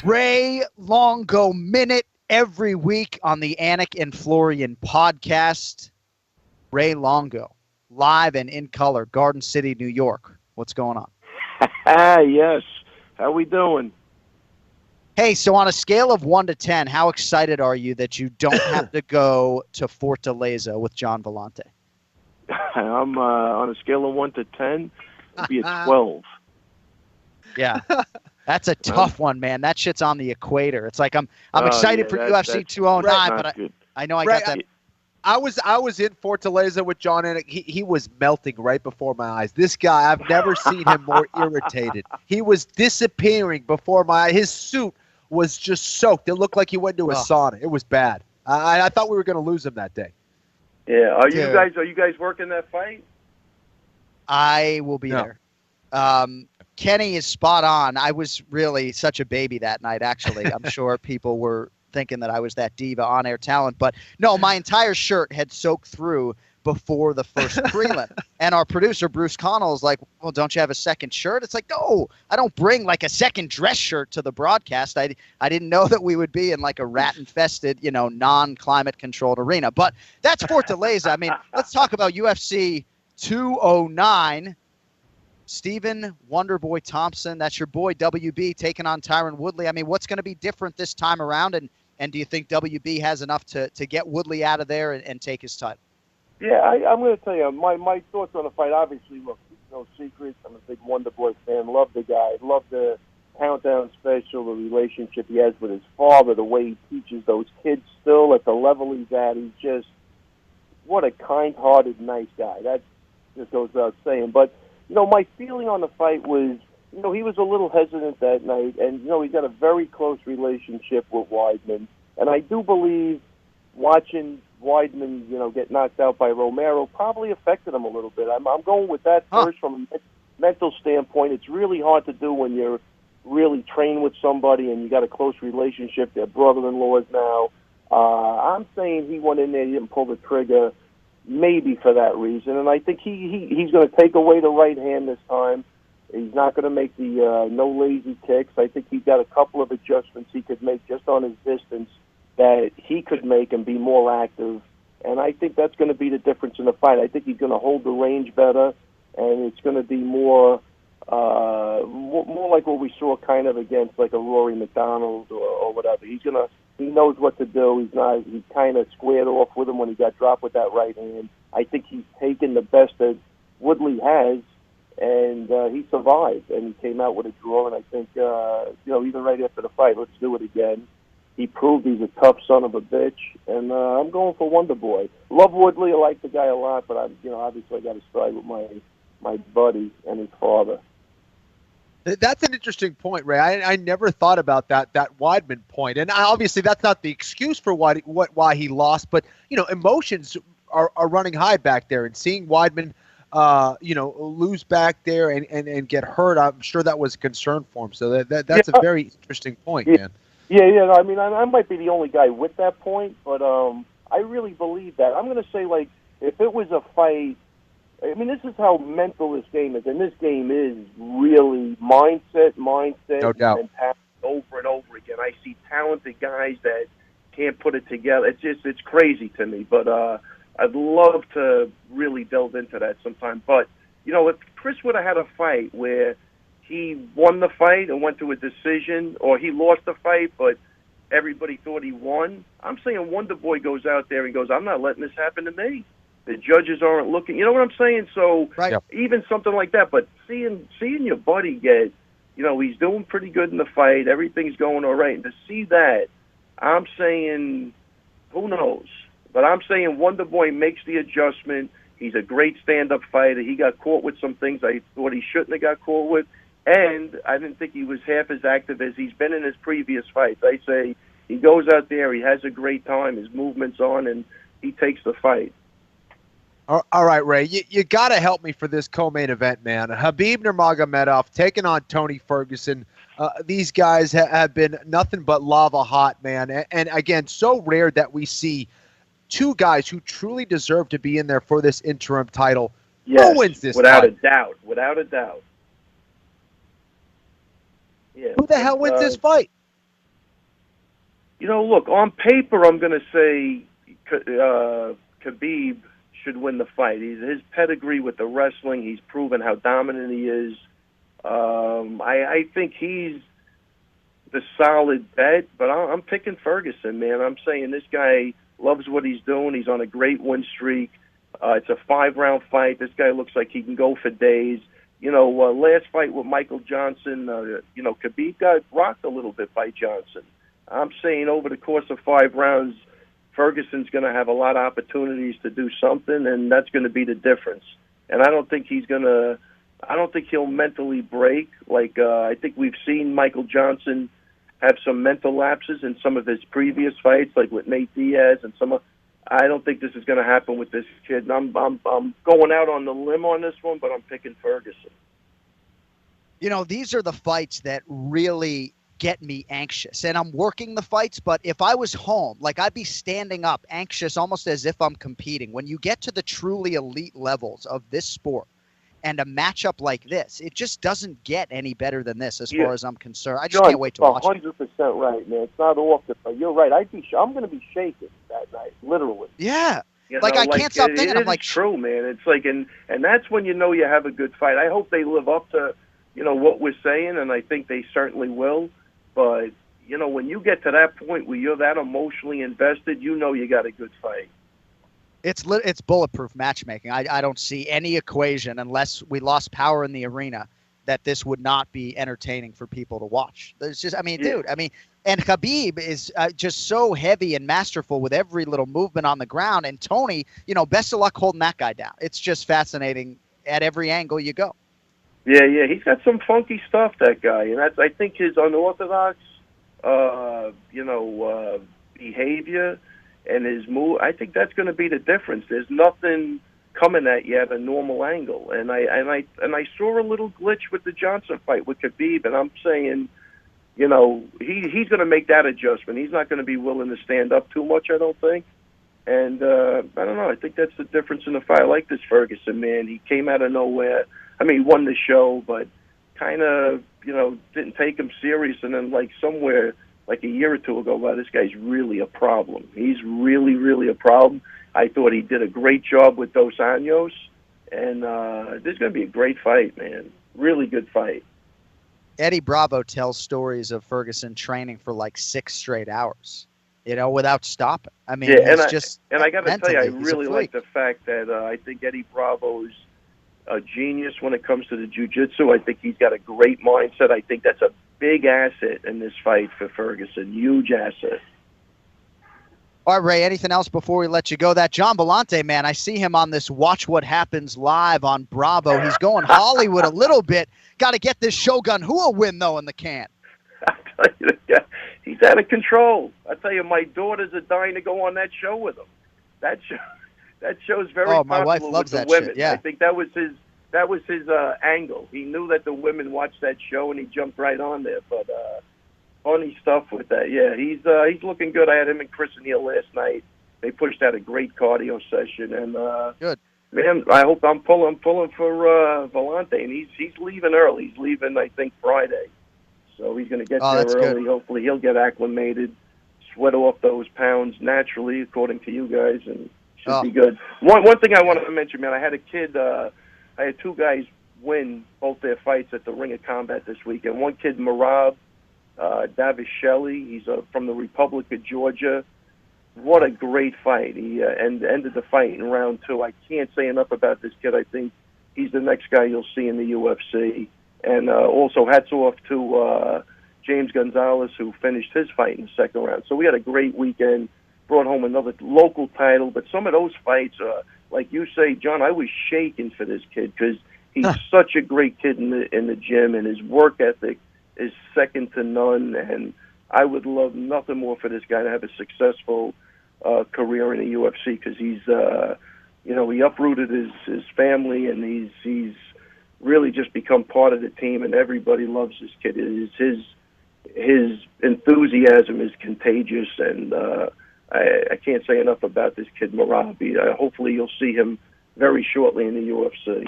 Ray Longo Minute every week on the Anik and Florian podcast. Ray Longo, live and in color, Garden City, New York. What's going on? Yes. How we doing? Hey, so on a scale of 1 to 10, how excited are you that you don't have to go to Fortaleza with John Vellante? I'm on a scale of 1 to 10, it'd be a 12. Yeah. That's a tough one, man. That shit's on the equator. It's like I'm excited for UFC 209, but I know I got that. I was in Fortaleza with John, and he was melting right before my eyes. This guy, I've never seen him more irritated. He was disappearing before my eyes. His suit was just soaked. It looked like he went to a sauna. It was bad. I thought we were going to lose him that day. Yeah. Are you guys working that fight? I will be there. Kenny is spot on. I was really such a baby that night, actually. I'm sure people were thinking that I was that diva on-air talent. But no, my entire shirt had soaked through before the first prelim. And our producer, Bruce Connell, is like, well, don't you have a second shirt? It's like, no, I don't bring like a second dress shirt to the broadcast. I didn't know that we would be in like a rat-infested, non-climate controlled arena. But that's Fortaleza. I mean, let's talk about UFC 209. Stephen Wonderboy Thompson, that's your boy WB taking on Tyron Woodley. I mean, what's going to be different this time around? And do you think WB has enough to get Woodley out of there and take his title? Yeah, I'm going to tell you, my thoughts on the fight, obviously, look, no secrets. I'm a big Wonderboy fan. Love the guy. Love the Countdown special, the relationship he has with his father, the way he teaches those kids still at the level he's at. He's just, what a kind-hearted, nice guy. That just goes without saying. But, my feeling on the fight was, he was a little hesitant that night, and, he's got a very close relationship with Weidman. And I do believe watching Weidman, get knocked out by Romero probably affected him a little bit. I'm going with that first from a mental standpoint. It's really hard to do when you're really trained with somebody and you got a close relationship. They're brother-in-laws now. I'm saying he went in there, he didn't pull the trigger, maybe for that reason. And I think he's going to take away the right hand this time. He's not going to make the no lazy kicks. I think he's got a couple of adjustments he could make just on his distance that he could make and be more active. And I think that's going to be the difference in the fight. I think he's going to hold the range better, and it's going to be more like what we saw kind of against like a Rory McDonald or whatever. He knows what to do. He kind of squared off with him when he got dropped with that right hand. I think he's taken the best that Woodley has, and he survived, and he came out with a draw. And I think, even right after the fight, let's do it again. He proved he's a tough son of a bitch, and I'm going for Wonderboy. Love Woodley. I like the guy a lot, but obviously I got to side with my buddy and his father. That's an interesting point, Ray. I never thought about that Weidman point, and obviously that's not the excuse for why he lost, but emotions are running high back there, and seeing Weidman lose back there and get hurt, I'm sure that was a concern for him. So that's a very interesting point, man. Yeah. I mean, I might be the only guy with that point, but I really believe that. I'm going to say, like, if it was a fight, I mean, this is how mental this game is, and this game is really mindset, no doubt, and over and over again. I see talented guys that can't put it together. It's crazy to me, but I'd love to really delve into that sometime. But, if Chris would have had a fight where he won the fight and went to a decision, or he lost the fight, but everybody thought he won, I'm saying Wonderboy goes out there and goes, I'm not letting this happen to me. The judges aren't looking. You know what I'm saying? So even something like that, but seeing your buddy get, he's doing pretty good in the fight. Everything's going all right. And to see that, I'm saying, who knows? But I'm saying Wonderboy makes the adjustment. He's a great stand-up fighter. He got caught with some things I thought he shouldn't have got caught with. And I didn't think he was half as active as he's been in his previous fights. I say he goes out there, he has a great time, his movement's on, and he takes the fight. All right, Ray, you got to help me for this co-main event, man. Khabib Nurmagomedov taking on Tony Ferguson. These guys have been nothing but lava hot, man. And again, so rare that we see two guys who truly deserve to be in there for this interim title. Yes, who wins this without fight? Without a doubt. Yeah, who the hell wins this fight? Look, on paper, I'm going to say Khabib should win the fight. His pedigree with the wrestling, he's proven how dominant he is. I think he's the solid bet, but I'm picking Ferguson, man. I'm saying this guy loves what he's doing. He's on a great win streak. It's a 5-round fight. This guy looks like he can go for days. Last fight with Michael Johnson, Khabib got rocked a little bit by Johnson. I'm saying over the course of 5 rounds, Ferguson's going to have a lot of opportunities to do something, and that's going to be the difference. And I don't think he'll mentally break. I think we've seen Michael Johnson have some mental lapses in some of his previous fights, like with Nate Diaz and I don't think this is going to happen with this kid. And I'm going out on the limb on this one, but I'm picking Ferguson. These are the fights that really get me anxious. And I'm working the fights, but if I was home, I'd be standing up anxious almost as if I'm competing. When you get to the truly elite levels of this sport and a matchup like this, it just doesn't get any better than this as far as I'm concerned. I just can't wait to watch it. 100% right, man. It's not off the fight. You're right. I'm going to be shaking that night, literally. Yeah. I can't stop thinking. I'm true, man. It's and that's when you have a good fight. I hope they live up to, what we're saying, and I think they certainly will. But, when you get to that point where you're that emotionally invested, you got a good fight. It's bulletproof matchmaking. I don't see any equation unless we lost power in the arena that this would not be entertaining for people to watch. There's just, and Khabib is just so heavy and masterful with every little movement on the ground. And Tony, best of luck holding that guy down. It's just fascinating at every angle you go. Yeah, he's got some funky stuff, that guy, and I think his unorthodox, behavior and his move. I think that's going to be the difference. There's nothing coming at you at a normal angle, and I saw a little glitch with the Johnson fight with Khabib, and I'm saying, he's going to make that adjustment. He's not going to be willing to stand up too much, I don't think. And I don't know. I think that's the difference in the fight. I like this Ferguson, man. He came out of nowhere. He won the show, but kind of, didn't take him serious. And then, somewhere, a year or two ago, wow, this guy's really a problem. He's really, really a problem. I thought he did a great job with Dos Anjos. And this is going to be a great fight, man. Really good fight. Eddie Bravo tells stories of Ferguson training for 6 straight hours, without stopping. I got to tell you, I really like the fact that I think Eddie Bravo's a genius when it comes to the jiu-jitsu. I think he's got a great mindset. I think that's a big asset in this fight for Ferguson. Huge asset. All right, Ray, anything else before we let you go? That John Vellante, man, I see him on this Watch What Happens live on Bravo. He's going Hollywood a little bit. Got to get this Shogun Hua win, though, in the can. I tell you, he's out of control. I tell you, my daughters are dying to go on that show with him. That show's very popular my wife loves with the that women. shit, yeah. I think that was his angle. He knew that the women watched that show, and he jumped right on there. But funny stuff with that. Yeah, he's looking good. I had him and Chris Neal last night. They pushed out a great cardio session, and good. Man, I hope I'm pulling for Vellante, and he's leaving early. He's leaving, I think, Friday, so he's going to get there early. Good. Hopefully, he'll get acclimated, sweat off those pounds naturally, according to you guys, and should be good. One thing I wanted to mention, man, I had a kid. I had 2 guys win both their fights at the Ring of Combat this weekend. One kid, Marab Davisheli. He's from the Republic of Georgia. What a great fight. He ended the fight in round 2. I can't say enough about this kid. I think he's the next guy you'll see in the UFC. And also hats off to James Gonzalez, who finished his fight in the second round. So we had a great weekend, brought home another local title. But some of those fights, like you say, John, I was shaking for this kid because he's such a great kid in the gym, and his work ethic is second to none. And I would love nothing more for this guy to have a successful career in the UFC because he's, he uprooted his family, and he's really just become part of the team, and everybody loves this kid. His enthusiasm is contagious, and I can't say enough about this kid, Marabi. Hopefully you'll see him very shortly in the UFC.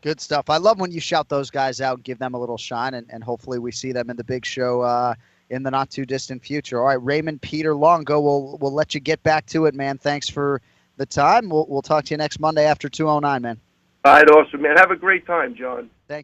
Good stuff. I love when you shout those guys out and give them a little shine, and hopefully we see them in the big show in the not too distant future. All right, Raymond Peter Longo, we'll let you get back to it, man. Thanks for the time. We'll talk to you next Monday after 209, man. All right, awesome, man. Have a great time, John. Thank you.